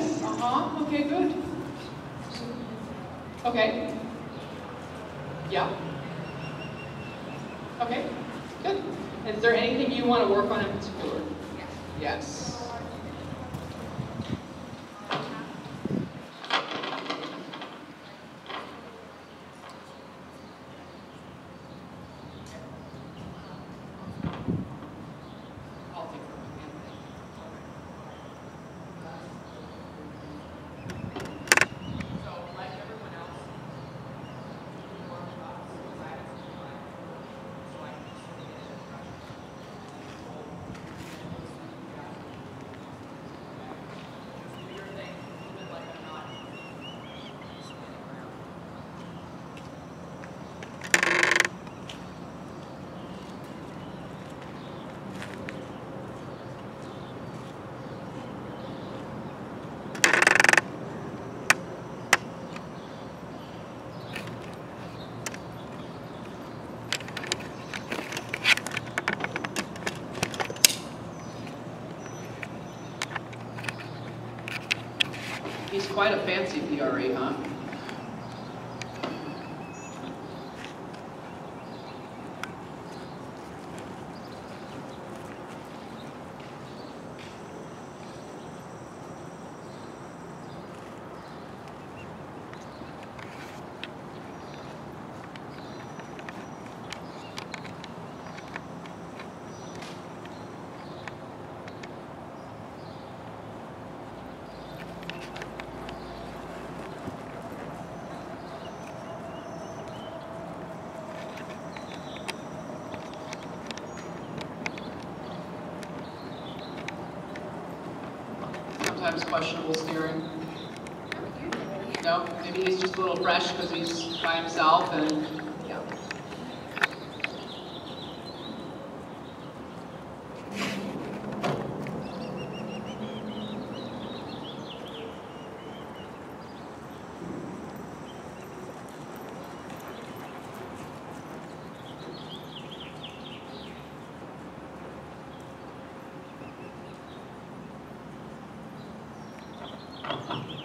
Yes, okay, good. Okay. Yeah. Okay, good. Is there anything you want to work on in particular? Yes. He's quite a fancy PRE, huh? Sometimes questionable steering. No, maybe he's just a little fresh because he's by himself and yeah.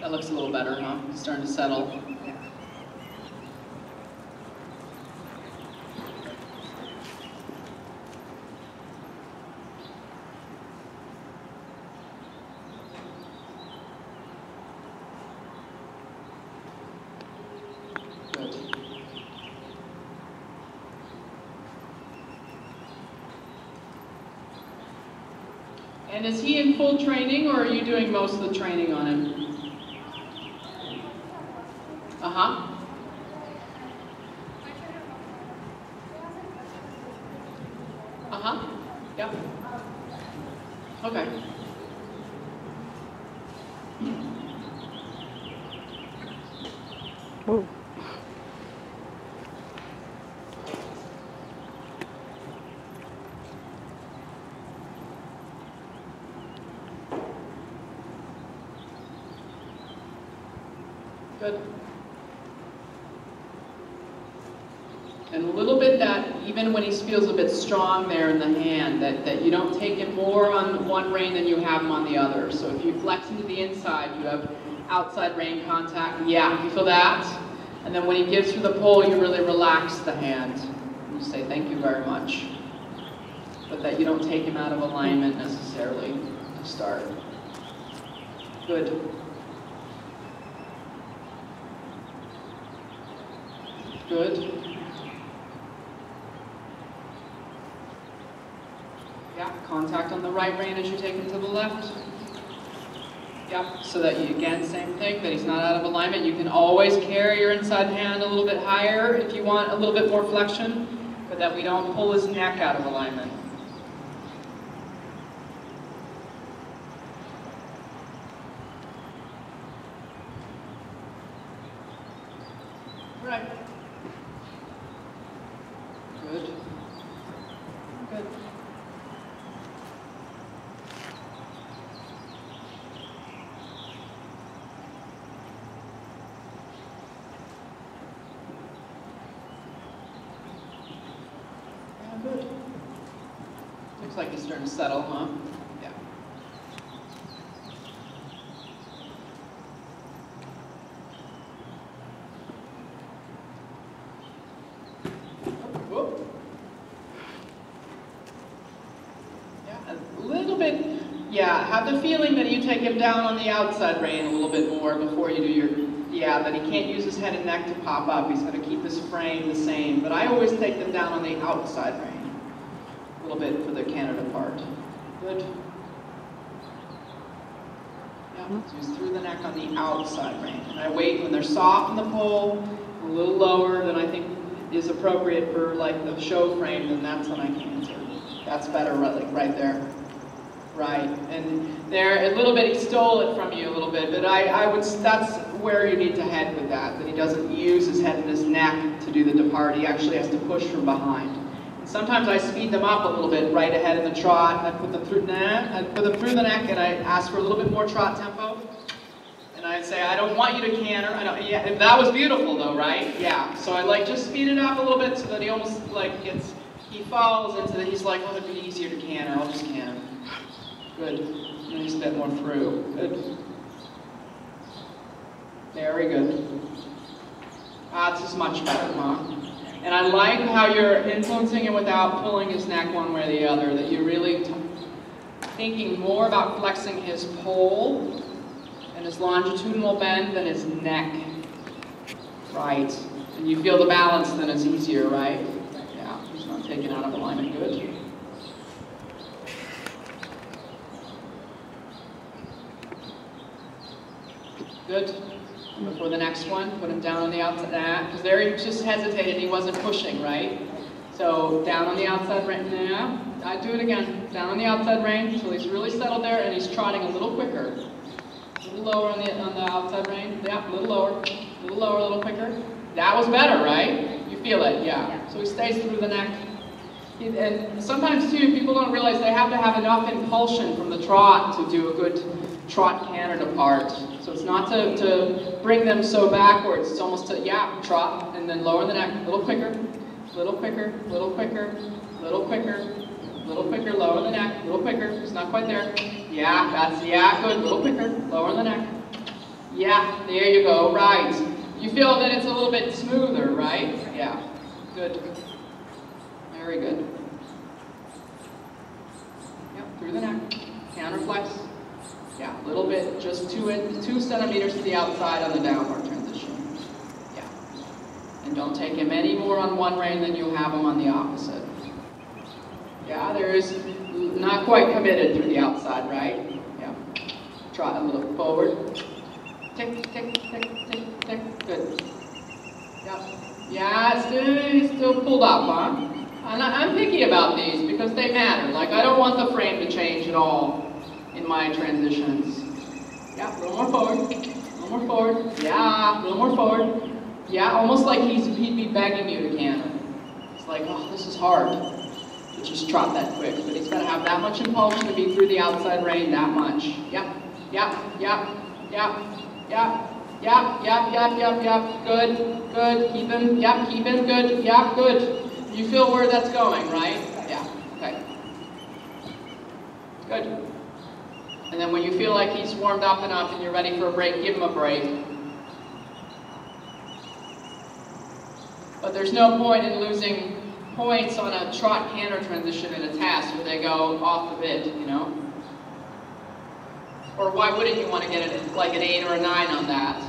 That looks a little better, huh? He's starting to settle. Good. And is he in full training, or are you doing most of the training on him? Uh-huh. Uh-huh. Yep. Okay. Whoa. Good. And a little bit that, even when he feels a bit strong there in the hand, that you don't take him more on one rein than you have him on the other. So if you flex into the inside, you have outside rein contact. Yeah, you feel that? And then when he gives through the pole, you really relax the hand. You say, thank you very much. But that you don't take him out of alignment necessarily to start. Good. Good. Yeah, contact on the right rein as you take him to the left. Yep, so that you, again, same thing, that he's not out of alignment. You can always carry your inside hand a little bit higher if you want a little bit more flexion, but that we don't pull his neck out of alignment. Right. Good. Good. Good. Looks like he's starting to settle, huh? Yeah. Yeah, have the feeling that you take him down on the outside rein a little bit more before you do your, yeah, that he can't use his head and neck to pop up. He's going to keep his frame the same. But I always take them down on the outside rein a little bit for the Canada part. Good. Yeah, so he's through the neck on the outside rein. And I wait when they're soft in the pole, a little lower than I think is appropriate for like the show frame, then that's when I canter. That's better, right there. Right, and there, a little bit, he stole it from you a little bit, but I would, that's where you need to head with that he doesn't use his head and his neck to do the depart. He actually has to push from behind. And sometimes I speed them up a little bit right ahead in the trot, and I put them through the neck, and I ask for a little bit more trot tempo. And I say, I don't want you to canter. I don't, yeah, that was beautiful though, right? Yeah, so I like just speed it up a little bit so that he almost like gets, he falls into the, he's like, oh, it'd be easier to canter, I'll just canter. Good. And just a bit more through. Good. Very good. This is much better, huh? And I like how you're influencing him without pulling his neck one way or the other, that you're really thinking more about flexing his pole and his longitudinal bend than his neck. Right. And you feel the balance, then it's easier, right? Yeah, he's not taken out of alignment. Good. Good. Before the next one, put him down on the outside, because there he just hesitated, he wasn't pushing, right? So down on the outside rein, yeah, I'd do it again. Down on the outside rein, until he's really settled there, and he's trotting a little quicker. A little lower on the outside rein, yeah, a little lower, a little quicker. That was better, right? You feel it, yeah. So he stays through the neck. And sometimes too, people don't realize they have to have enough impulsion from the trot to do a good trot canter depart. So it's not to bring them so backwards, it's almost to, yeah, trot, and then lower the neck, a little quicker, little quicker, little quicker, little quicker, little quicker, lower the neck, little quicker, it's not quite there. Yeah, that's, yeah, good, little quicker, lower the neck. Yeah, there you go, right. You feel that it's a little bit smoother, right? Yeah, good. Very good. Yep, through the neck, counter flex. Yeah, a little bit, just 2 centimeters to the outside on the downward transition. Yeah. And don't take him any more on one rein than you have him on the opposite. Yeah, there is not quite committed through the outside, right? Yeah. Trot a little forward. Tick, tick, tick, tick, tick. Good. Yep. Yeah, it's still pulled up, huh? And I'm picky about these because they matter. Like, I don't want the frame to change at all in my transitions. Yeah, a little more forward, a little more forward. Yeah, a little more forward. Yeah, almost like he'd be begging you to canter. It's like, oh, this is hard to just trot that quick, but he's got to have that much impulsion to be through the outside rein, that much. Yep, yep, yep, yep, yep, yep, yep, yep, yep, yep. Good, good. Keep him. Yep, keep him. Good. Yep, good. You feel where that's going, right? Yeah. Okay. Good. And then when you feel like he's warmed up enough and you're ready for a break, give him a break. But there's no point in losing points on a trot canter transition in a task where they go off the bit, you know? Or why wouldn't you want to get it like an 8 or a 9 on that?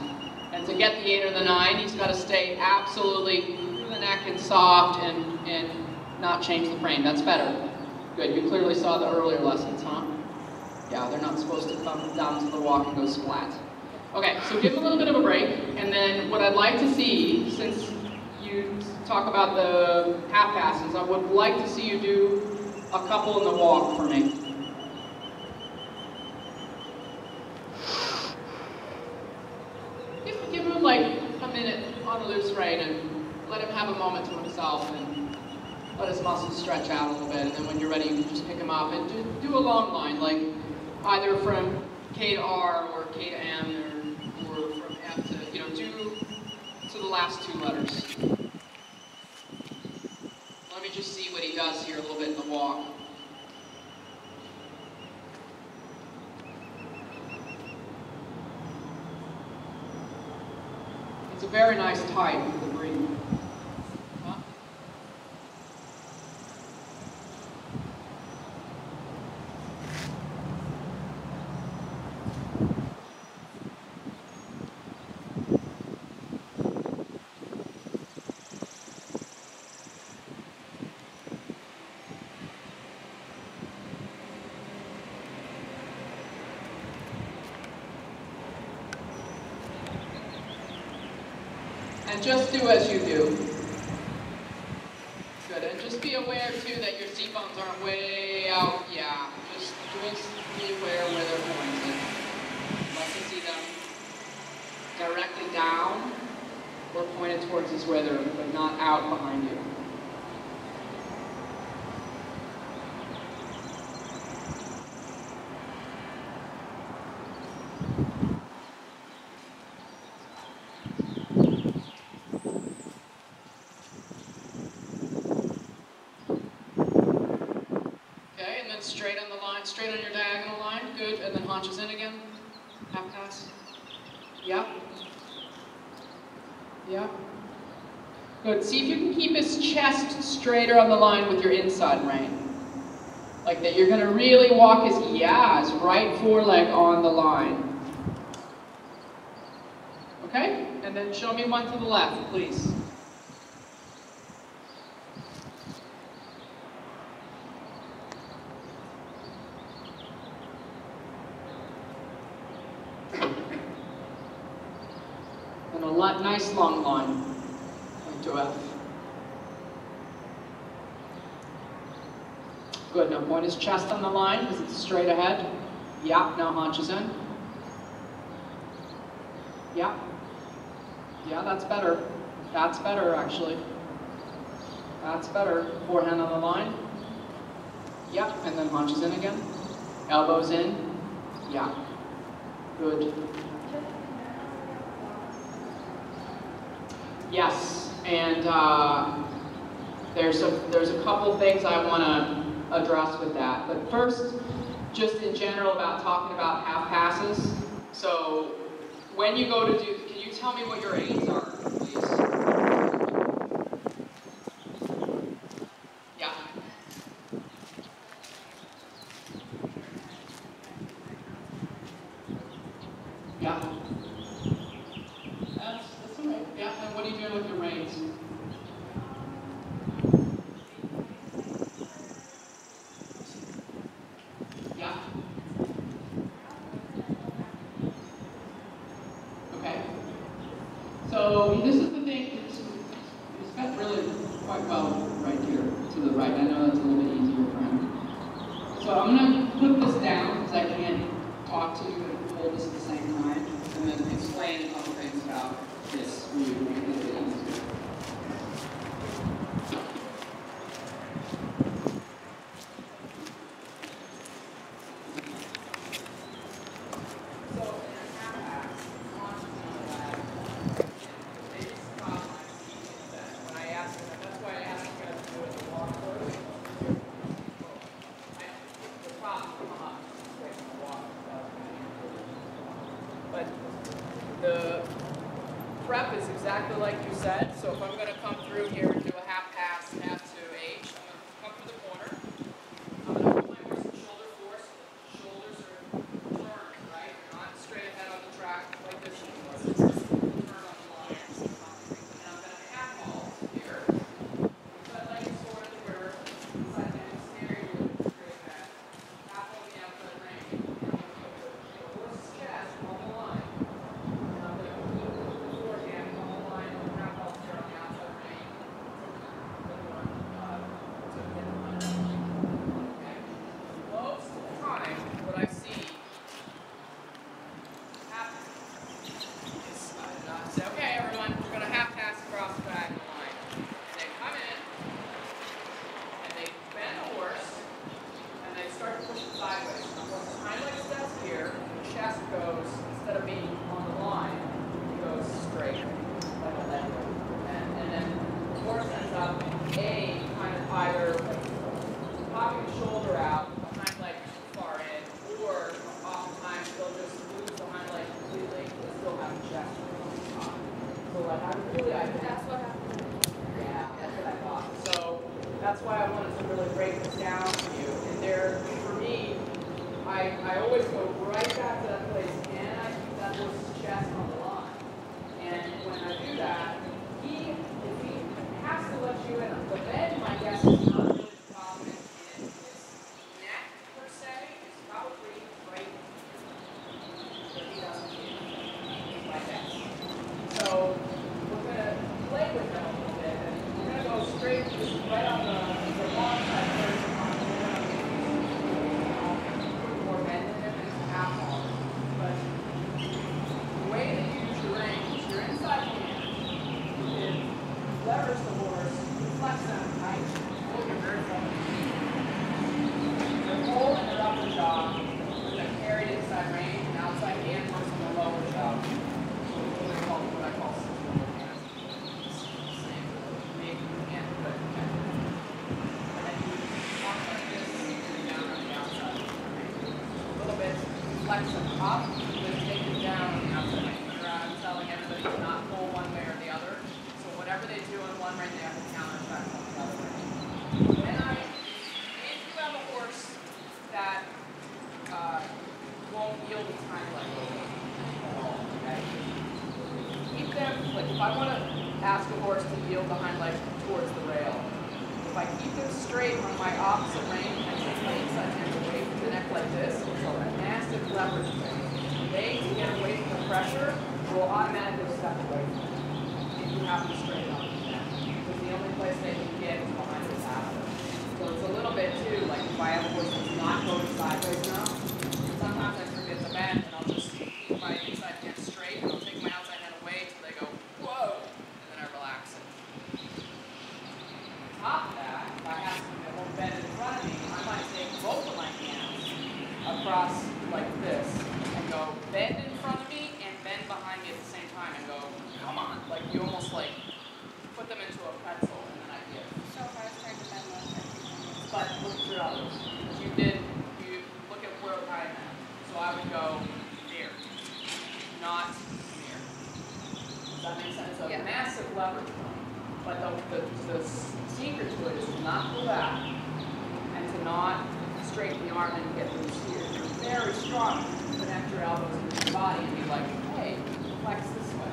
And to get the 8 or the 9, he's got to stay absolutely through the neck and soft and not change the frame. That's better. Good. You clearly saw the earlier lessons, huh? Yeah, they're not supposed to come down to the walk and go splat. Okay, so give them a little bit of a break, and then what I'd like to see, since you talk about the half passes, I would like to see you do a couple in the walk for me. Give him like a minute on the loose rein and let him have a moment to himself and let his muscles stretch out a little bit, and then when you're ready, you can just pick him up and do a long line, like either from K to R or K to M or from F to, you know, do to the last 2 letters. Let me just see what he does here a little bit in the walk. It's a very nice type with the breathe. Huh? And just do as you do. Good, and just be aware too that your seat bones aren't way out. Yeah, just be aware where they're pointed. Like to see them directly down or pointed towards is where they're, but not out behind you. Straight on the line, straight on your diagonal line, good, and then haunches in again, half pass, yep, yep, good. See if you can keep his chest straighter on the line with your inside rein, like that. You're going to really walk his right foreleg on the line, okay, and then show me one to the left, please. Nice long line, to F. Good, now point his chest on the line because it's straight ahead. Yeah, now haunches in. Yeah. Yeah, that's better. That's better, actually. That's better. Forehand on the line. Yeah, and then haunches in again. Elbows in. Yeah. Good. Yes, and there's a couple things I want to address with that. But first, just in general about talking about half passes. So when you go to do, can you tell me what your aims are, please? Yeah. Yeah. That's all right. Yeah, and what are you doing with your reins? Yeah. Okay. So this is the thing, it's got really quite well right here to the right. I know that's a little bit easier for him. So I'm going to put this down because I can't talk to you and hold this at the same time, and then explain a couple things about this for you to make it a little bit easier. But the prep is exactly like you said. So if I'm going to come through here and do a half pass, F to H, I'm going to come through the corner. I'm going to hold my horse in shoulder force. The shoulders are turned, right? You're not straight ahead on the track like this anymore. It's just turn on the line. And I'm going to half halt here. But like sort of where it's like I'm steering you straight ahead. Half on the outside rein. The horse's chest on the line. That's why I wanted to really break this down for you. And there, for me, I I always go right back to that place and I keep that horse's chest on the line. And when I do that, if he has to let you in. The bend, my guess, is not really prominent in his neck per se. It's probably right here. He doesn't get it, my guess. So we're going to play with him a little bit. And we're going to go straight just right on the long side first. Leverage the horse, flex them tight, hold your very focused. They're full in their upper jaw, with a carried inside rein, and outside hand versus the lower jaw. What I call system hand. Same, make hand good. And then you walk like this, and down on the outside. A little bit, flex them up, then take them down on the outside. I'm telling everybody to not pull one way or the other. Whatever they do in one rein, they have to counter back on the other rein. If you have a horse that won't yield its hind leg at all, okay? Keep them, like if I want to ask a horse to yield the hind leg towards the rail, if I keep them straight on my opposite rein and take my inside hand away from the neck like this, it's a massive leverage thing. They, to get away from the pressure, will automatically step away from it. You have to straighten up the neck. Because the only place they can get is behind the saddle. So it's a little bit too, like if I have a horse that's not going sideways now, sometimes I forget the bend and I'll just keep my inside hand straight and I'll take my outside hand away until they go, whoa, and then I relax it. On top of that, if I have something that won't bend in front of me, I might take both of my hands across like this and go bend in front of me and bend behind me at the same time and go, come on, like you almost like put them into a pretzel and then I give. So if I was trying to bend those, But look through others. You look at where I'm at. So I would go here, not here. Does that make sense? So yeah. Massive leverage point. But the secret to it is to not pull back and to not straighten the arm and get loose here. You're very strong. Connect your elbows into your body and be like, hey, flex this way.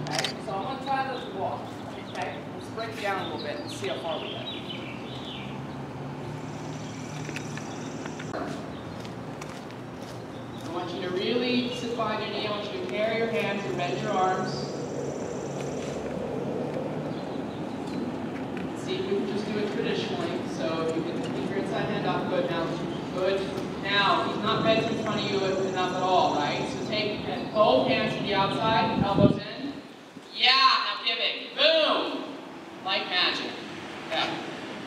Okay, so I'm going to try this walk. Okay, let's break it down a little bit and see how far we get. I want you to really sit behind your knee. I want you to carry your hands and bend your arms. See if you can just do it traditionally. So if you can keep your inside hand up, good. Now, good. Now, he's not bent in front of you enough at all, right? So take both hands to the outside, elbows in. Yeah, now giving. Boom! Like magic. Okay.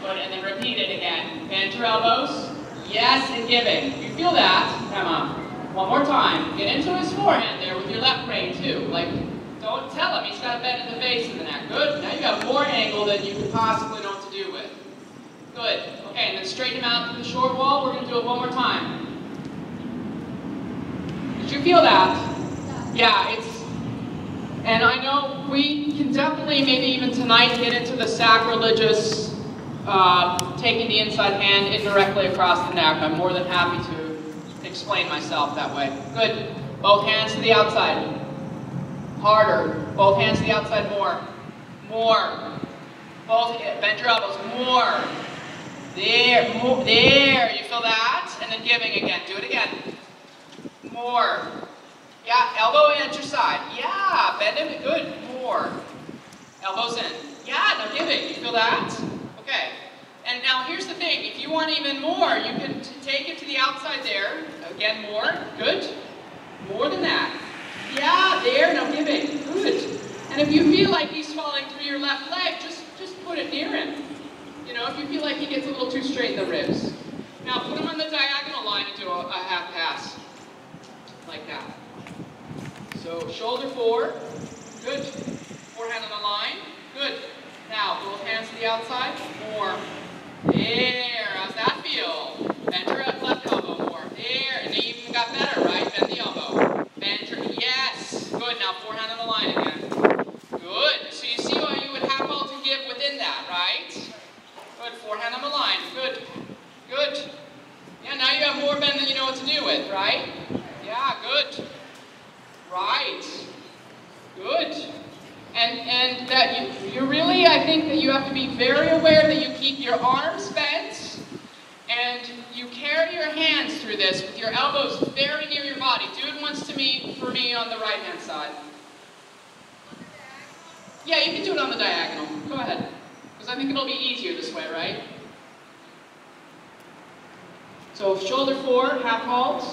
Good, and then repeat it again. Bend your elbows. Yes, and giving. You feel that? Come on. One more time. Get into his forehand there with your left rein too. Like, don't tell him he's got a bend in the base of the neck. Good. Now you got more angle than you could possibly know what to do with. Good. Okay, and then straighten him out to the short wall. We're going to do it one more time. Did you feel that? Yeah, it's... And I know we can definitely, maybe even tonight, get into the sacrilegious taking the inside hand indirectly across the neck. I'm more than happy to explain myself that way. Good. Both hands to the outside. Harder. Both hands to the outside more. More. Both, bend your elbows. More. There. More. There. You feel that? And then giving again. Do it again. More. Yeah, elbow in at your side. Yeah, bend it. Good. More. Elbows in. Yeah, now giving. You feel that? Okay. And now here's the thing. If you want even more, you can take it to the outside there. Again, more. Good. More than that. Yeah, there. Now giving. Good. And if you feel like he's falling through your left leg, just put it near him. You know, if you feel like he gets a little too straight in the ribs. Now put him on the diagonal line and do a half pass. Like that. So shoulder forward. Good. Forehand on the line. Good. Now both hands to the outside. More. There. How's that feel? Bend your left elbow more. There. And you even got better, right? Bend the elbow. Bend your... Yes. Good. Now forehand on the line again. Good. So you see how you would have all to give within that, right? Good. Forehand on the line. Good. Good. Yeah, now you have more bend than you know what to do. right? Yeah, good. Right. Good. And that you really, I think that you have to be very aware that you keep your arms bent and you carry your hands through this with your elbows very near your body. Do it once for me on the right hand side. Yeah, you can do it on the diagonal. Go ahead. Because I think it'll be easier this way, right? So shoulder forward, half halt.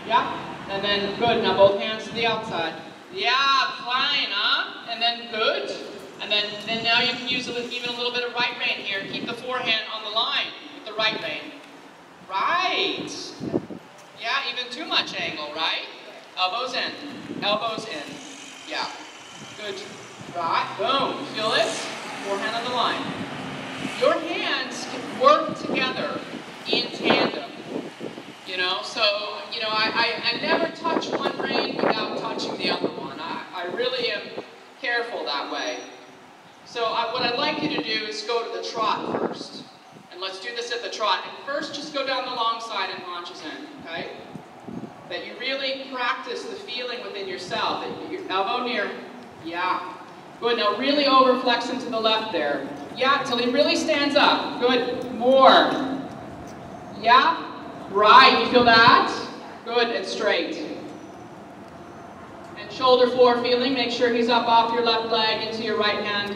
Yeah. And then good. Now both hands to the outside. Yeah, fine, huh? And then good. And then now you can use even a little bit of right rein here. Keep the forehand on the line with the right rein. Right. Yeah, even too much angle, right? Elbows in. Elbows in. Yeah. Good. Right. Boom. Feel it? Forehand on the line. Your hands can work together in tandem. You know, so, you know, I never touch one rein without touching the other one. I really am careful that way. So what I'd like you to do is go to the trot first. And let's do this at the trot. And first, just go down the long side and haunches in, okay? That you really practice the feeling within yourself. That your elbow near, yeah. Good, now really overflex into the left there. Yeah, till he really stands up. Good, more. Yeah. Right, you feel that? Good, and straight. And shoulder forward feeling, make sure he's up off your left leg into your right hand.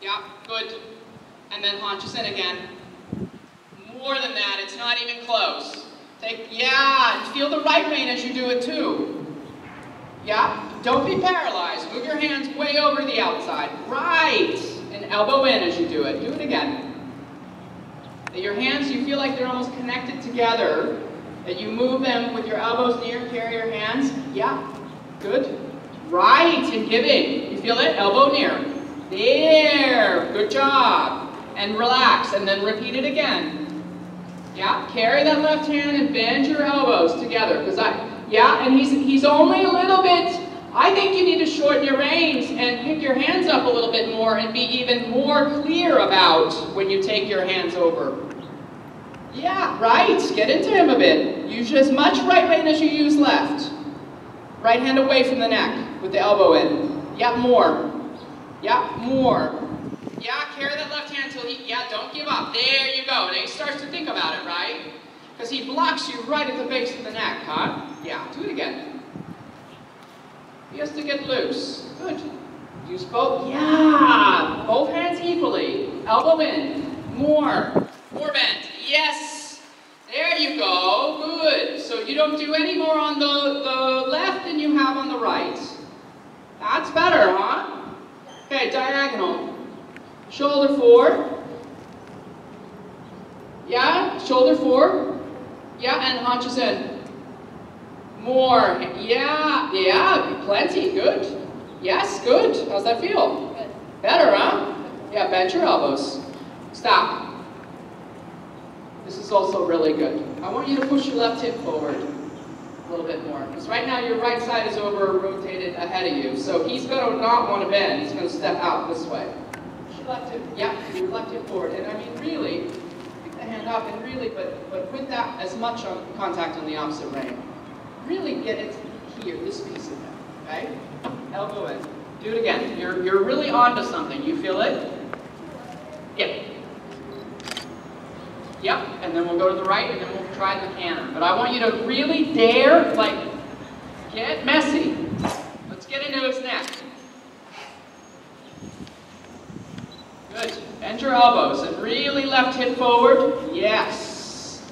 Yeah, good. And then haunches in again. More than that, it's not even close. Yeah, and feel the right rein as you do it too. Yeah, don't be paralyzed. Move your hands way over the outside. Right, and elbow in as you do it. Do it again. That your hands, you feel like they're almost connected together. That you move them with your elbows near, carry your hands. Yeah, good. Right, and giving. You feel it? Elbow near. There, good job. And relax, and then repeat it again. Yeah, carry that left hand and bend your elbows together. Yeah, and he's only a little bit, I think you need to shorten your reins and pick your hands up a little bit more and be even more clear about when you take your hands over. Yeah, right, get into him a bit. Use as much right rein as you use left. Right hand away from the neck with the elbow in. Yeah, more. Yeah, more. Yeah, carry that left hand till don't give up. There you go. Now he starts to think about it, right? Because he blocks you right at the base of the neck, huh? Yeah, do it again. He has to get loose. Good. Use both. Yeah, both hands equally. Elbow in. More. More bend. Yes. There you go. Good. So you don't do any more on the left than you have on the right. That's better, huh? Okay, diagonal. Shoulder forward. Yeah, shoulder forward. Yeah, and haunches in. More. Yeah, plenty. Good. Yes, good. How's that feel? Good. Better, huh? Yeah, bend your elbows. Stop. This is also really good. I want you to push your left hip forward a little bit more. Because right now your right side is over rotated ahead of you. So he's going to not want to bend. He's going to step out this way. Push your left hip. Yeah, your left hip forward. And I mean, really, pick the hand up and really, but with that as much contact on the opposite rein. Really get it here, this piece of it. Okay? Elbow in. Do it again. You're really onto something. You feel it? Yeah. Yep, and then we'll go to the right, and then we'll try the cannon. But I want you to really dare, like, get messy. Let's get into his neck. Good. Bend your elbows, and really left hip forward. Yes.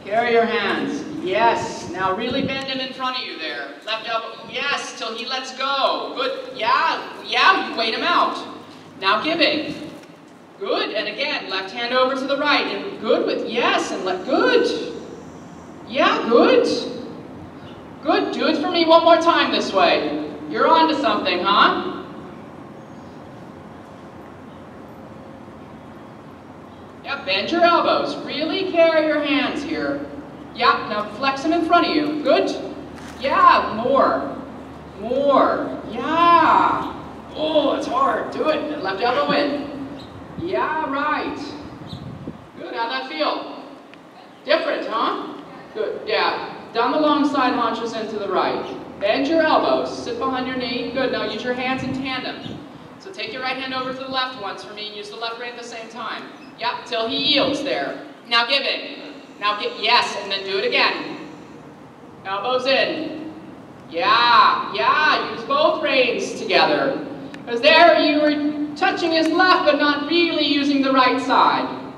Carry your hands. Yes. Now really bend him in front of you there. Left elbow. Yes, till he lets go. Good. Yeah, you wait him out. Now giving. Good, and again, left hand over to the right, and good with, yes, and good. Yeah, good. Good, do it for me one more time this way. You're on to something, huh? Yeah, bend your elbows. Really carry your hands here. Yeah, now flex them in front of you. Good. Yeah, more. More. Yeah. Oh, it's hard. Do it. And left elbow in. Yeah, right. Good, how'd that feel? Different, huh? Good. down the long side, haunches into the right. Bend your elbows, sit behind your knee. Good, now use your hands in tandem. So take your right hand over to the left once for me and use the left rein at the same time. Yep, till he yields there. Now giving. Now get, yes, and then do it again. Elbows in. Yeah, use both reins together. Because there you were touching his left but not really using the right side.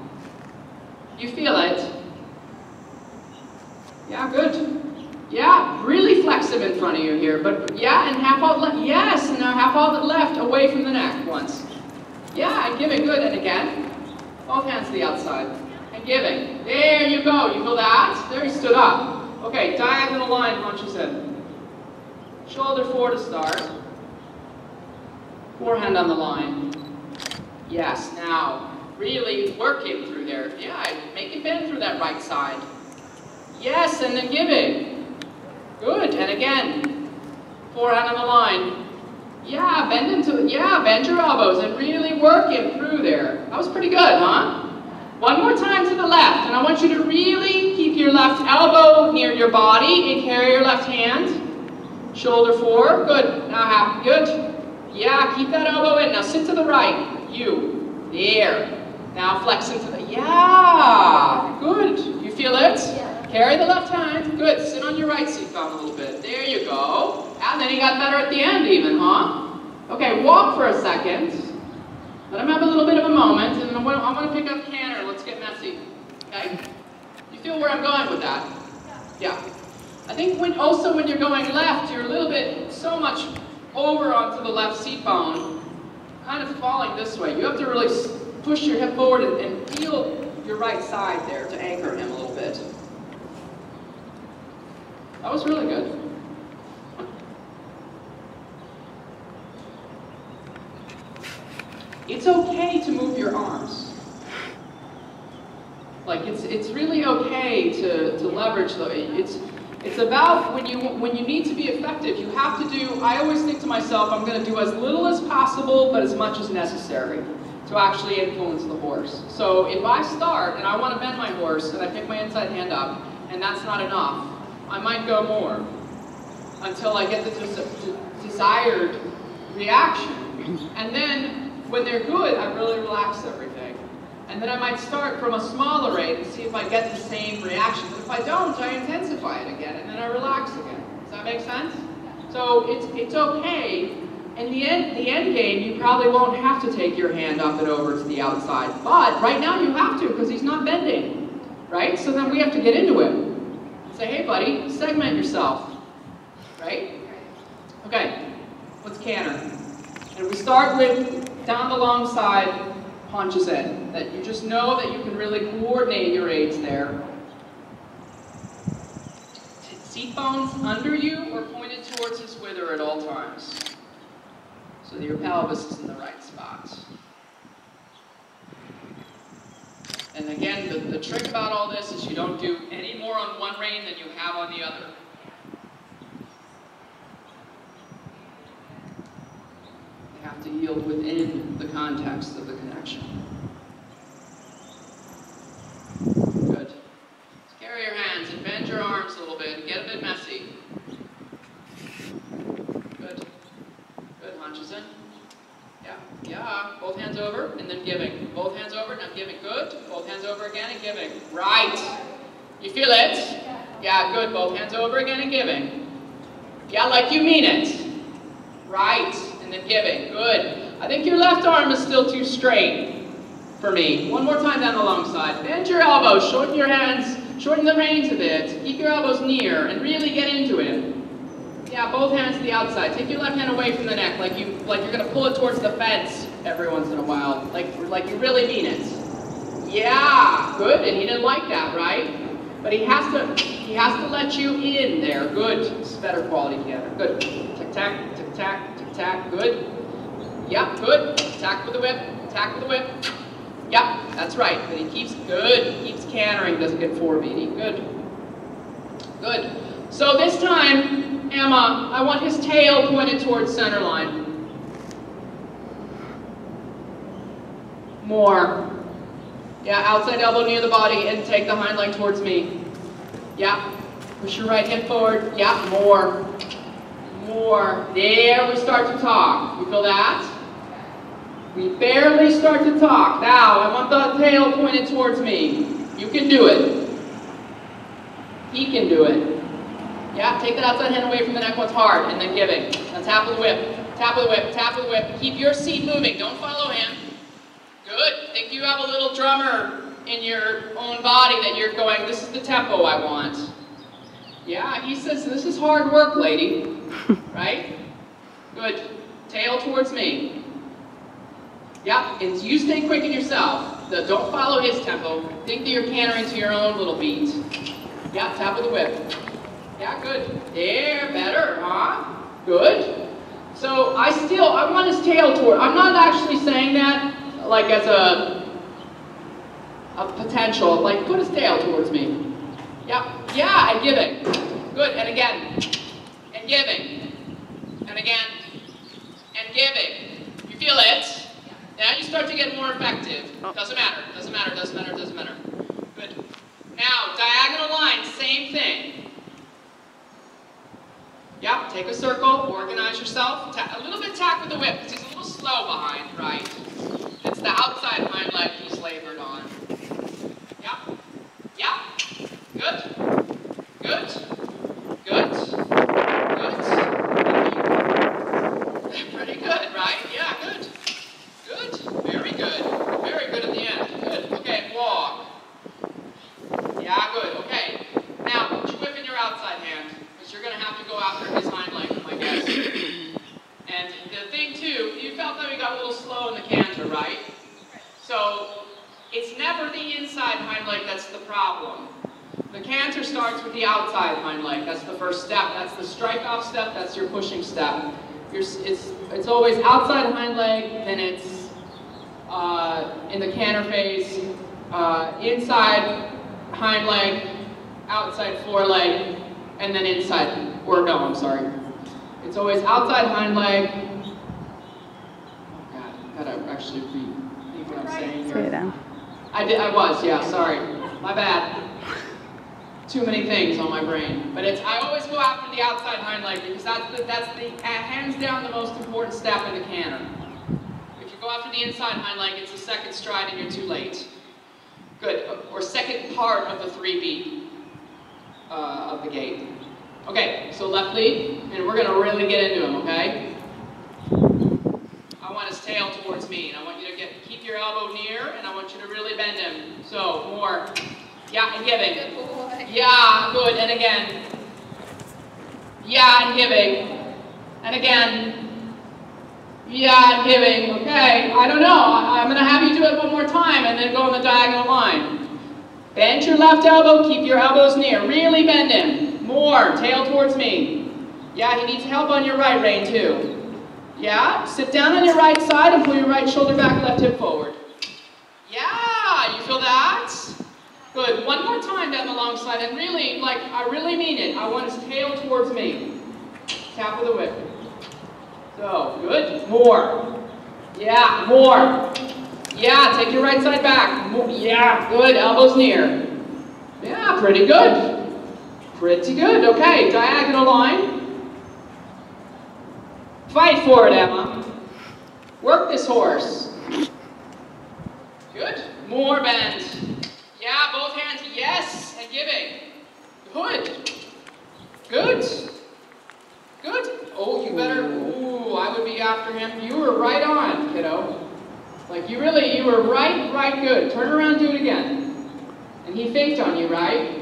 You feel it? Yeah, good. Yeah, really flex him in front of you here. But yeah, and half out left. Yes, and now half out left away from the neck once. Yeah, and giving, good. And again, both hands to the outside. And giving. There you go. You feel that? There he stood up. Okay, diagonal line punches in. Shoulder forward to start. Forehand on the line. Yes, now really work him through there. Yeah, make him bend through that right side. Yes, and then giving. Good, and again, forehand on the line. Yeah, bend your elbows and really work him through there. That was pretty good, huh? One more time to the left, and I want you to really keep your left elbow near your body and carry your left hand. Shoulder forward, good. Now good. Yeah, keep that elbow in. Now sit to the right. You. There. Now flex into the, yeah, good. You feel it? Yeah. Carry the left hand. Good. Sit on your right seat bone a little bit. There you go. And then you got better at the end even, huh? Okay, walk for a second. Let him have a little bit of a moment, and I'm going to pick up canter. Let's get messy. Okay? You feel where I'm going with that? Yeah. I think when you're going left, you're a little bit so much over onto the left seat bone, kind of falling this way. You have to really push your hip forward and feel your right side there to anchor him a little bit. That was really good. It's okay to move your arms. Like it's really okay to leverage it's about when you need to be effective, you have to do, I always think to myself, I'm going to do as little as possible, but as much as necessary to actually influence the horse. So if I start and I want to bend my horse and I pick my inside hand up and that's not enough, I might go more until I get the desired reaction. And then when they're good, I really relax everything. And then I might start from a smaller rate and see if I get the same reaction. But if I don't, I intensify it again, and then I relax again. Does that make sense? So it's okay. In the end game, you probably won't have to take your hand up and over to the outside. But right now you have to, because he's not bending. Right? So then we have to get into it. Say, hey buddy, segment yourself. Right? Okay, let's canter. And we start with down the long side, punches in. That you just know that you can really coordinate your aids there. Seat bones under you or pointed towards his wither at all times. So that your pelvis is in the right spot. And again, the trick about all this is you don't do any more on one rein than you have on the other. You have to yield within the context of the connection. Good. So carry your hands and bend your arms a little bit and get a bit messy. Good. Good. Hunches in. Yeah. Both hands over and then giving. Both hands over, now giving. Good. Both hands over again and giving. Right. You feel it? Yeah, good. Both hands over again and giving. Yeah, like you mean it. Right. And then giving. Good. I think your left arm is still too straight for me. One more time down the long side. Bend your elbows. Shorten your hands. Shorten the reins a bit. Keep your elbows near and really get into it. Yeah, both hands to the outside. Take your left hand away from the neck, like you're gonna pull it towards the fence every once in a while, like you really mean it. Yeah, good. And he didn't like that, right? But he has to let you in there. Good. It's better quality canter. Good. Tick tack, tick tack, tick tack. Good. Yep. Good. Tack with the whip. Tack with the whip. Yep. That's right. But he keeps good. He keeps cantering. Doesn't get forebeating. Good. Good. So this time, Emma, I want his tail pointed towards center line. More. Yeah, outside elbow near the body and take the hind leg towards me. Yeah. Push your right hip forward. Yeah, more. More. There we start to talk. You feel that? We barely start to talk. Now, I want the tail pointed towards me. You can do it. He can do it. Yeah, take that outside hand away from the neck once hard, and then giving. Now tap with the whip. Tap with the whip. Tap with the whip. Keep your seat moving. Don't follow him. Good. Think you have a little drummer in your own body that you're going, this is the tempo I want. Yeah, he says, this is hard work, lady. Right? Good. Tail towards me. Yeah, it's you stay quick in yourself. Don't follow his tempo. Think that you're cantering to your own little beat. Yeah, tap with the whip. Yeah, good. There, better, huh? Good. So I want his tail toward. I'm not actually saying that like as a potential. Like put his tail towards me. Yeah, yeah, and giving. Good, and again, and giving, and again, and giving. You feel it? Now you start to get more effective. Doesn't matter. Doesn't matter. Doesn't matter. Doesn't matter. Good. Now diagonal line, same thing. Yeah, take a circle, organize yourself. A little bit tack with the whip, because he's a little slow behind, right? It's the outside hind leg he's labored on. Yeah, yeah, good, good, good, good. Pretty good, right? Yeah, good, good, very good at the end. Good, okay, walk. Yeah, good, okay. Now, put your whip in your outside hand. You're going to have to go after his hind leg, I guess. And the thing too, you felt that we got a little slow in the canter, right? So it's never the inside hind leg that's the problem. The canter starts with the outside hind leg. That's the first step. That's the strike off step. That's your pushing step. It's always outside hind leg, then it's in the canter phase, inside hind leg, outside foreleg, and then inside, or no, I'm sorry. It's always outside hind leg. Oh God, gotta actually think what I'm saying here. Say it down. I was, yeah, sorry. My bad. Too many things on my brain. But I always go after the outside hind leg because that's the hands down the most important step in the canter. If you go after the inside hind leg, it's the second stride and you're too late. Good, or second part of the 3-beat. Of the gait. Okay, so left lead, and we're going to really get into him, okay? I want his tail towards me, and I want you to keep your elbow near, and I want you to really bend him. So, more. Yeah, and giving. Good boy. Yeah, good, and again. Yeah, and giving. And again. Yeah, and giving. Okay, I don't know. I'm going to have you do it one more time, and then go on the diagonal line. Bend your left elbow, keep your elbows near. Really bend him. More, tail towards me. Yeah, he needs help on your right rein too. Yeah, sit down on your right side and pull your right shoulder back, left hip forward. Yeah, you feel that? Good, one more time down the long side, and really, I really mean it. I want his tail towards me. Tap with the whip. So, good, more. Yeah, more. Yeah, take your right side back. Yeah, good, elbows near. Yeah, pretty good. Pretty good, okay, diagonal line. Fight for it, Emma. Work this horse. Good, more bend. Yeah, both hands, yes, and giving. Good, good, good. Oh, you better, ooh, I would be after him. You were right on, kiddo. Like you were right good. Turn around, do it again. And he faked on you, right?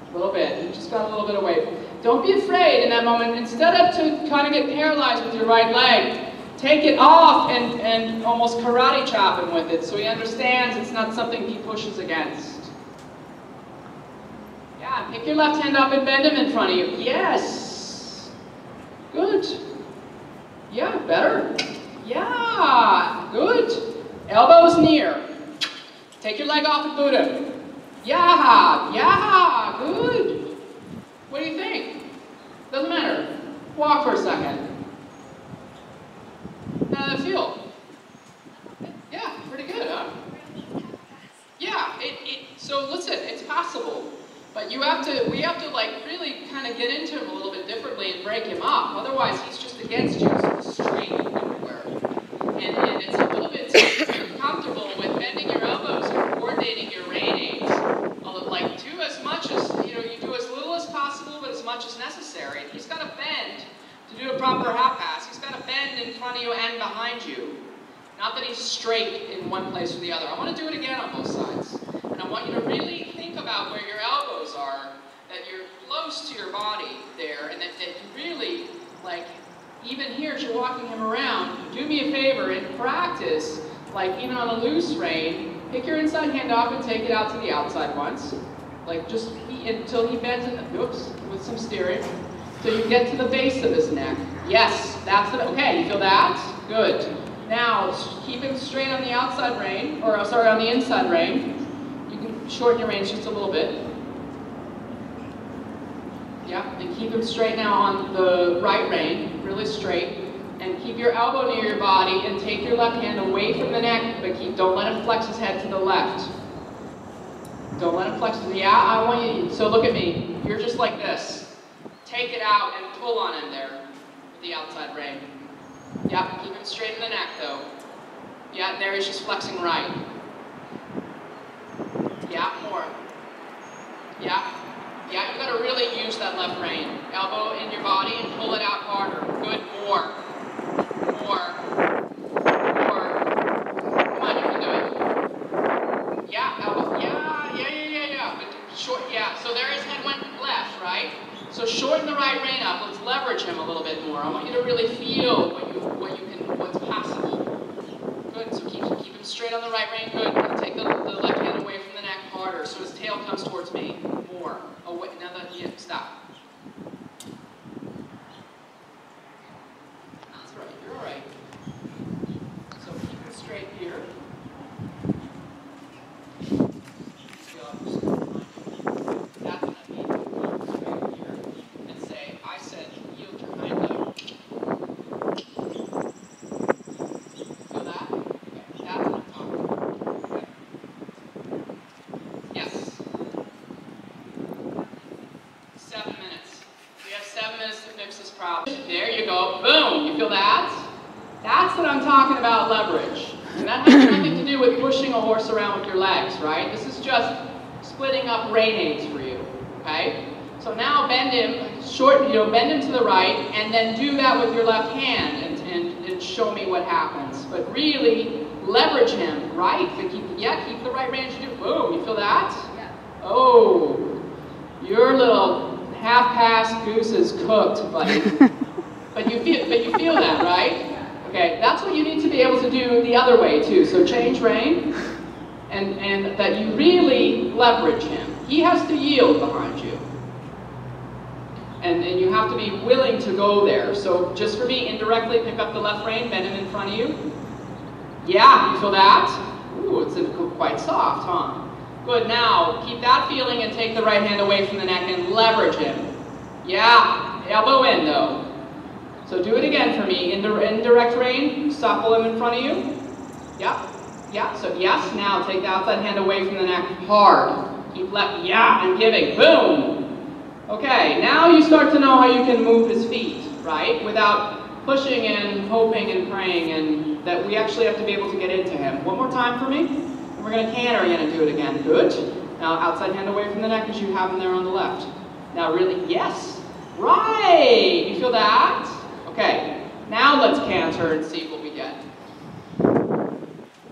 A little bit. You just got a little bit away. Don't be afraid in that moment. Instead of to kind of get paralyzed with your right leg, take it off and almost karate chop him with it so he understands it's not something he pushes against. Yeah, pick your left hand up and bend him in front of you. Yes. Good. Yeah, better. Yeah, good. Elbows near. Take your leg off and boot him. Yeah, yeah, good. What do you think? Doesn't matter. Walk for a second. How does that feel? Yeah, pretty good, huh? Yeah, so listen, it's possible. But we have to like really kind break him up. Otherwise, he's just against you, so straight everywhere. And it's a little bit comfortable with bending your elbows and coordinating your rein aids. Like, do as much as, you do as little as possible, but as much as necessary. He's got to bend to do a proper half pass. He's got to bend in front of you and behind you. Not that he's straight in one place or the other. I want to do it again on both sides. And I want you to really think about where your elbows are, that you're close to your body there, and that you really, like, even here as you're walking him around, do me a favor and practice, like even on a loose rein, pick your inside hand up and take it out to the outside once. Like just until he bends in the, oops, with some steering. So you get to the base of his neck. Yes, that's it. Okay, you feel that? Good. Now, keep him straight on the outside rein, or sorry, on the inside rein. You can shorten your reins just a little bit. Yeah, and keep him straight now on the right rein, really straight. And keep your elbow near your body and take your left hand away from the neck, but don't let him flex his head to the left. Don't let him flex it. Yeah, I want you, so look at me. You're just like this. Take it out and pull on him there with the outside rein. Yeah, keep him straight in the neck though. Yeah, there he's just flexing right. Yeah, more. Yeah. Yeah, you gotta really use that left rein. Elbow in your body and pull it out harder. Good, more. More. More. Come on, you can do it. Yeah, elbow. Yeah. But short, yeah, so there his head went left, right? So shorten the right rein up. Let's leverage him a little bit more. I want you to really feel what's possible. Good, so keep him straight on the right rein. Good. Now take the left hand away from the neck harder so his tail comes towards me. More. Oh, wait, now that, yeah, stop. That's right, you're all right. So keep it straight here. That's what I mean. Straight here. And say, I said, yield your hind leg. Feel that? Okay, that's what I'm talking about. Okay. Yes. 7 minutes. We have 7 minutes to fix this problem. There you go. Boom. You feel that? That's what I'm talking about, leverage. And that has nothing to do with pushing a horse around with your legs, right? This is just splitting up rein aids for you, okay? So now bend him, bend him to the right, and then do that with your left hand and show me what happens. But really leverage him, right? But keep the right rein as you do. Boom. You feel that? Yeah. Oh. Your little half-pass goose is cooked, buddy. but you feel that, right? Okay, that's what you need to be able to do the other way too. So change rein, and that you really leverage him. He has to yield behind you, and you have to be willing to go there. So just for me, indirectly pick up the left rein, bend him in front of you. Yeah, you feel that? Ooh, it's quite soft, huh? Good, now keep that feeling and take the right hand away from the neck and leverage him. Yeah, elbow in though. So do it again for me. Indirect rein, supple him in front of you. Yeah, so yes, now take the outside hand away from the neck hard. Keep left, yeah, and giving, boom. Okay, now you start to know how you can move his feet, right? Without pushing and hoping and praying, and that we actually have to be able to get into him. One more time for me. And we're going to canter again and do it again. Good. Now outside hand away from the neck as you have him there on the left. Now really, yes. Right. You feel that? Okay. Now let's canter and see what we get.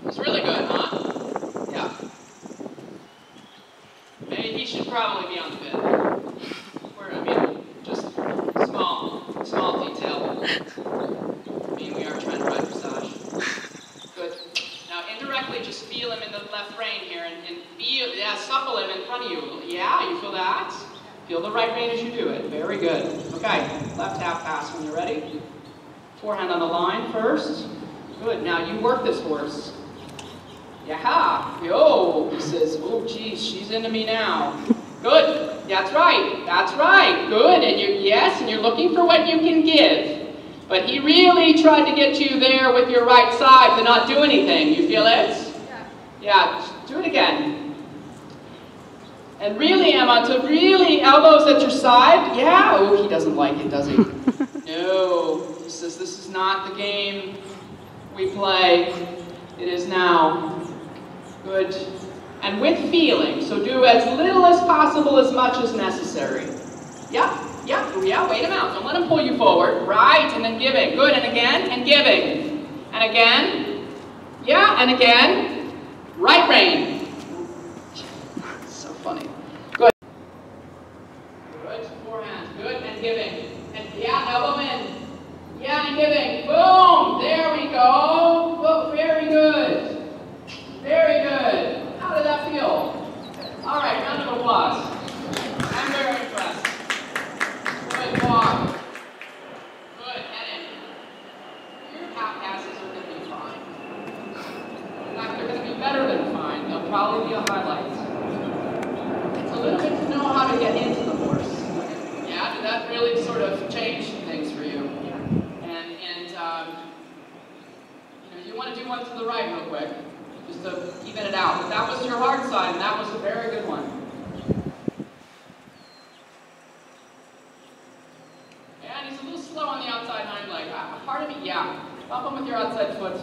It's really good, huh? Yeah. Maybe he should probably be on the bed. Just small detail. We are trying to ride dressage. Good. Now indirectly just feel him in the left rein here and feel, yeah, supple him in front of you. Yeah, you feel that? Feel the right rein as you do it. Very good. Okay, left half pass when you're ready. Forehand on the line first. Good, now you work this horse. Yeah, yo, he says, oh geez, she's into me now. Good, that's right, good, and you're looking for what you can give. But he really tried to get you there with your right side to not do anything. You feel it? Yeah. Yeah, do it again. And really, Emma, to really elbows at your side. Yeah, oh, he doesn't like it, does he? No, he says this is not the game we play. It is now. Good. And with feeling, so do as little as possible, as much as necessary. Yeah, wait him out. Don't let him pull you forward. Right, and then giving. Good, and again, and giving. And again. Yeah, and again. Right rein. So funny. Good. Good, forehand. Good, and giving. And yeah, elbow in. Yeah, and giving. Boom! There we go. Oh, very good. Very good. How did that feel? All right, round of applause. I'm very impressed. Good walk. Good, heading. Your half passes are going to be fine. In fact, they're going to be better than fine. They'll probably be a highlight. It's a little bit to know how to get into the horse. Yeah, did that really sort of change things for you? And you want to do one to the right real quick, just to even it out. But that was your hard side, and that was a very good one. And he's a little slow on the outside hind leg. Part of me, yeah. Bump him with your outside foot.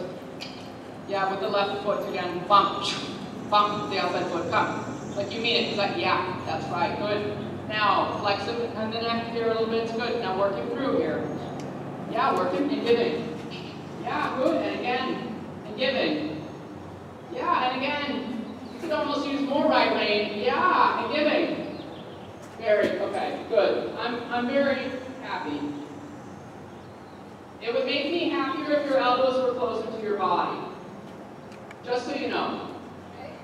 Yeah, with the left foot again. Bump. Bump with the outside foot. Come. Like you mean it. Like, yeah, that's right. Good. Now, flex him and the neck here a little bit. It's good. Now work him through here. Yeah, working and giving. Yeah, good. And again. And giving. Yeah, and again. You could almost use more right rein. Yeah, and giving. Okay, good. I'm very happy. It would make me happier if your elbows were closer to your body. Just so you know.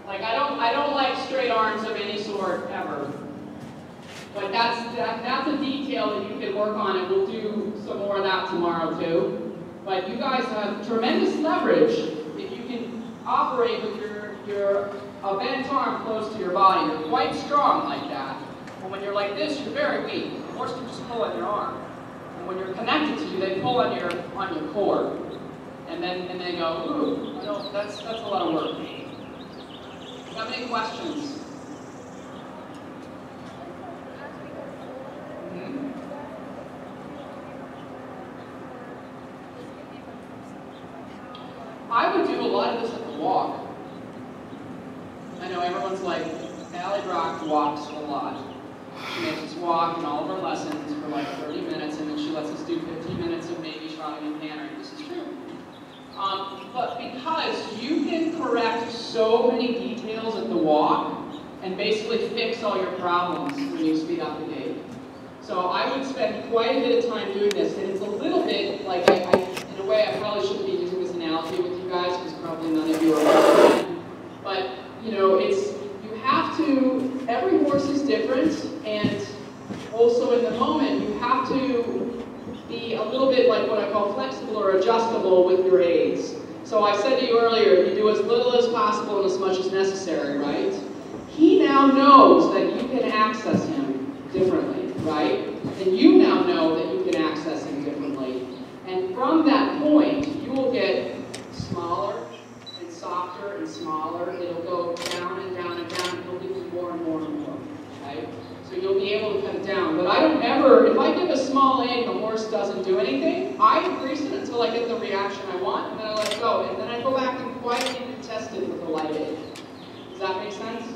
Like I don't like straight arms of any sort ever. But that's a detail that you can work on, and we'll do some more of that tomorrow too. But you guys have tremendous leverage if you can operate with your bent arm close to your body. You're quite strong like that. And when you're like this, you're very weak. The horse can just pull on your arm. And when you're connected to you, they pull on your core. And they go, ooh, I don't, that's a lot of work. Do you have any questions? I would do a lot of this at the walk. I know everyone's like, Allie Brock walks a lot. She makes us walk in all of our lessons for like 30 minutes, and then she lets us do 15 minutes of maybe trotting and cantering. This is true. But because you can correct so many details at the walk and basically fix all your problems when you speed up the gait. So I would spend quite a bit of time doing this, and it's a little bit like, in a way I probably shouldn't be using this analogy with you guys because probably none of you are watching. But, you have to, every horse is different, and also in the moment you have to be a little bit like what I call flexible or adjustable with your aids. So I said to you earlier, you do as little as possible and as much as necessary, right? He now knows that you can access him differently, right? And you now know that you can access him differently. And from that point, you will get smaller and softer and smaller. It'll go down and down and down. It'll get more and more and more, okay? So you'll be able to cut it down. But I don't ever, if I give a small aid and the horse doesn't do anything, I increase it until I get the reaction I want, and then I let it go. And then I go back and quietly retest it with a light aid. Does that make sense?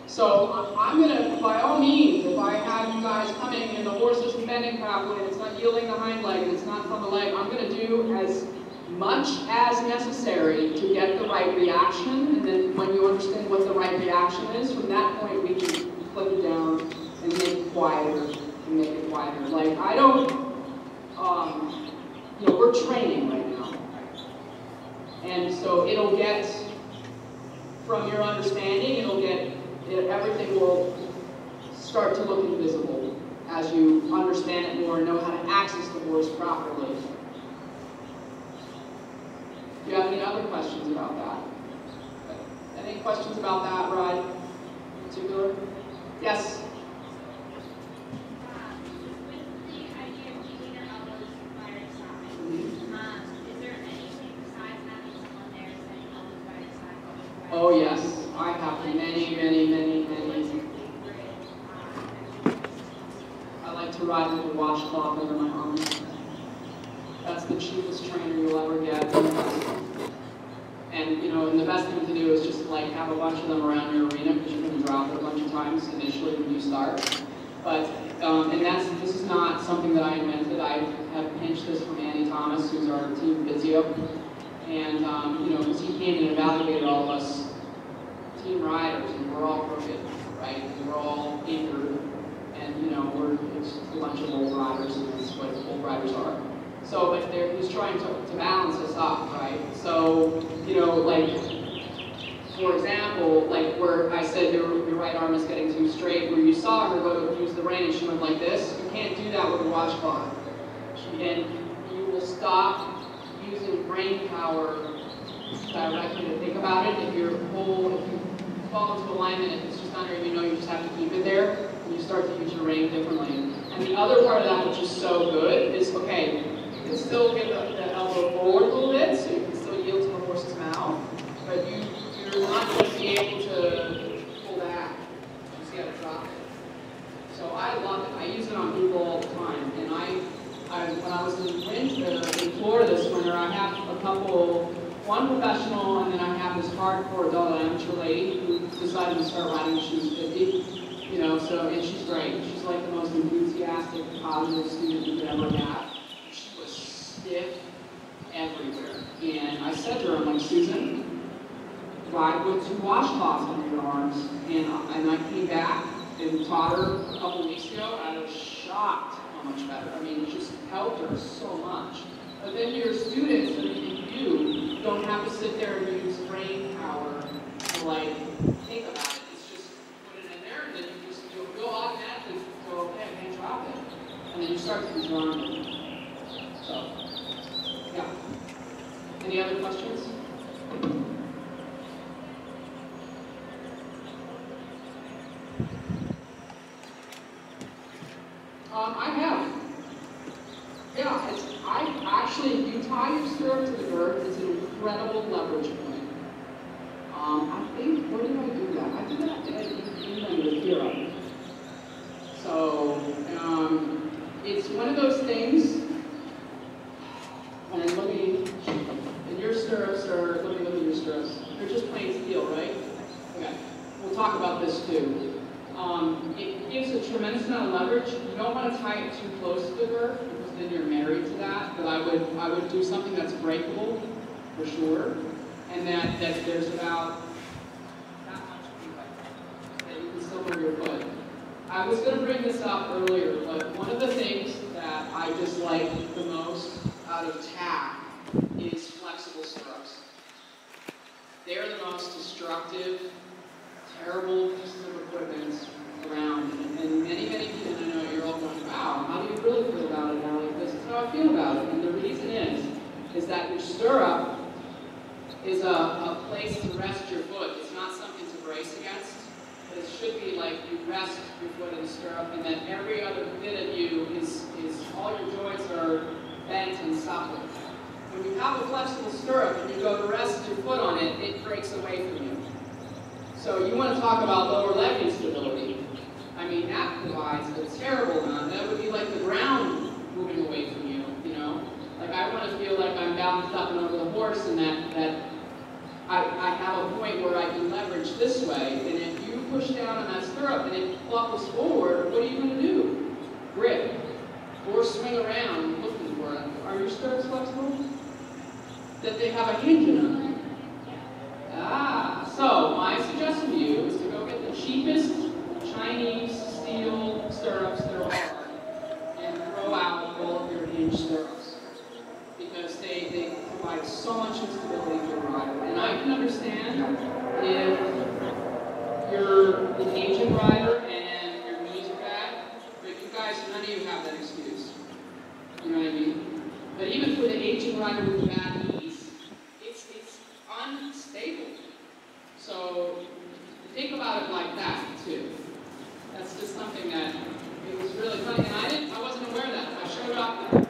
So I'm going to, by all means, if I have you guys coming and the horse isn't bending properly, and it's not yielding the hind leg, and it's not from the leg, I'm going to do as much as necessary to get the right reaction, and then when you understand what the right reaction is, from that point we can click it down and make it quieter, and make it quieter. Like, I don't, we're training right now. And so it'll get, from your understanding, everything will start to look invisible as you understand it more and know how to access the horse properly. Do you have any other questions about that? Any questions about that ride in particular? Yes? With the idea of keeping your elbows by your side, is there anything besides having someone there saying elbows by your side? Oh yes, I have many to ride with a washcloth over my arms. That's the cheapest trainer you'll ever get. And and the best thing to do is just like have a bunch of them around your arena because you're going to drop it a bunch of times initially when you start. But this is not something that I invented. I have pinched this from Andy Thomas, who's our team physio, and because he came and evaluated all of us team riders, and we're all crooked, right? And we're all injured, and we're it's a bunch of old riders, and that's what old riders are. So, but he's trying to balance us up, right? So, like, for example, like where I said your right arm is getting too straight, where you saw her go to use the rein and she went like this, you can't do that with a washcloth. And you will stop using brain power directly to think about it. If you fall into alignment, if it's just under, you just have to keep it there, and you start to use your rein differently. And the other part of that, which is so good, is, okay, you can still get the elbow forward a little bit, so you can still yield to the horse's mouth, but you're not going to be able to pull back. You just got to drop it. So I love it. I use it on people all the time. And when I was in Florida this winter, I have a couple, one professional, and then I have this hardcore adult amateur lady who decided to start riding when she was 50. And she's great. She's like the most enthusiastic, positive student you could ever have. She was stiff everywhere. And I said to her, I'm like, Susan, ride with 2 washcloths under your arms. And I came back and taught her a couple weeks ago, and I was shocked how much better. I mean, it just helped her so much. But then your students, you don't have to sit there and use brain power to like think about it. It's just put it in there, and then you'll automatically go, okay, I can't drop it. And then you start to be drawn to it. So, yeah. Any other questions? I have. Yeah, if you tie your stirrup to the girth, it's an incredible leverage point. I think, where did I do that? I did that in the Hero. So, it's one of those things, and and your stirrups are, let me look at your stirrups. They're just plain steel, right? Okay, we'll talk about this too. It gives a tremendous amount of leverage. You don't want to tie it too close to the girth because then you're married to that. But I would do something that's breakable for sure, and that there's about that much leeway that you can still move your foot. I was going to bring this up earlier, but one of the things that I dislike the most out of tack is flexible stirrups. They're the most destructive, terrible pieces of equipment around, and many people, I know you're all going, wow, how do you really feel about it now? Like, this is how I feel about it, and the reason is that your stirrup is a place to rest your foot. It's not something to brace against, but it should be like you rest your foot in the stirrup, and then every other bit of you is all your joints are bent and supple. When you have a flexible stirrup and you go to rest your foot on it, it breaks away from you. So you want to talk about lower leg instability. I mean, that provides a terrible amount. That would be like the ground moving away from you, Like I want to feel like I'm balanced up and over the horse, and that I have a point where I can leverage this way. And if you push down on that stirrup and it buckles forward, what are you going to do? Grip. Or swing around looking for it. Are your stirrups flexible? That they have a hinge in them. So my suggestion to you is to go get the cheapest Chinese steel stirrups that are hard and throw out all of your hinge stirrups because they provide so much instability for the rider. And I can understand if you're an aging rider and your knees are bad, but you guys, none of you have that excuse. You know what I mean? But even for the aging rider with bad knees, it's unstable. So think about it like that too. That's just something that it was really funny, and I wasn't aware of that. I showed up in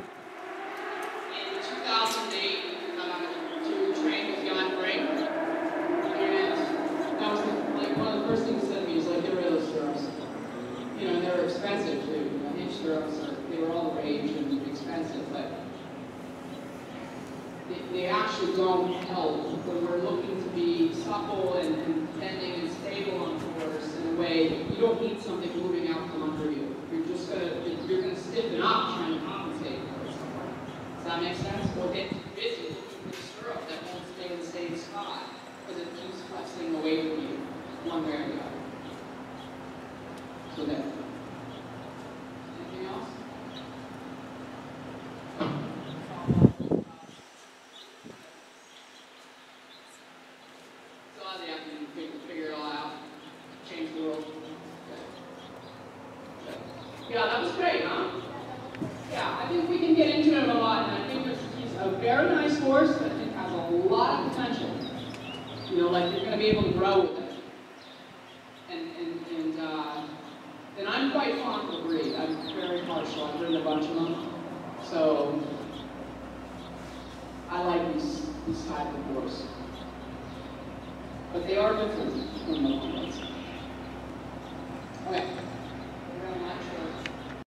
2008 to train with Jan Brink, and that was like one of the first things he said to me. He's like, get rid of those stirrups. And they were expensive too. Hinge stirrups. they actually don't help when we're looking to be supple and bending and stable on the horse in a way. You don't need something moving out from under you. You're gonna stiffen up trying to compensate for it somewhere. Does that make sense? Or get busy looking for the stirrup that won't stay in the same spot because it keeps flexing away from you one way or the other. So there. Anything else? So they have to figure it all out, change the world. Yeah, that was great, huh? Yeah, I think we can get into him a lot, and I think he's a very nice horse that I think has a lot of potential. You know, like you're going to be able to grow with it. And I'm quite fond of the breed. I'm very partial. I've ridden a bunch of them. So I like this type of horse. But they are different from the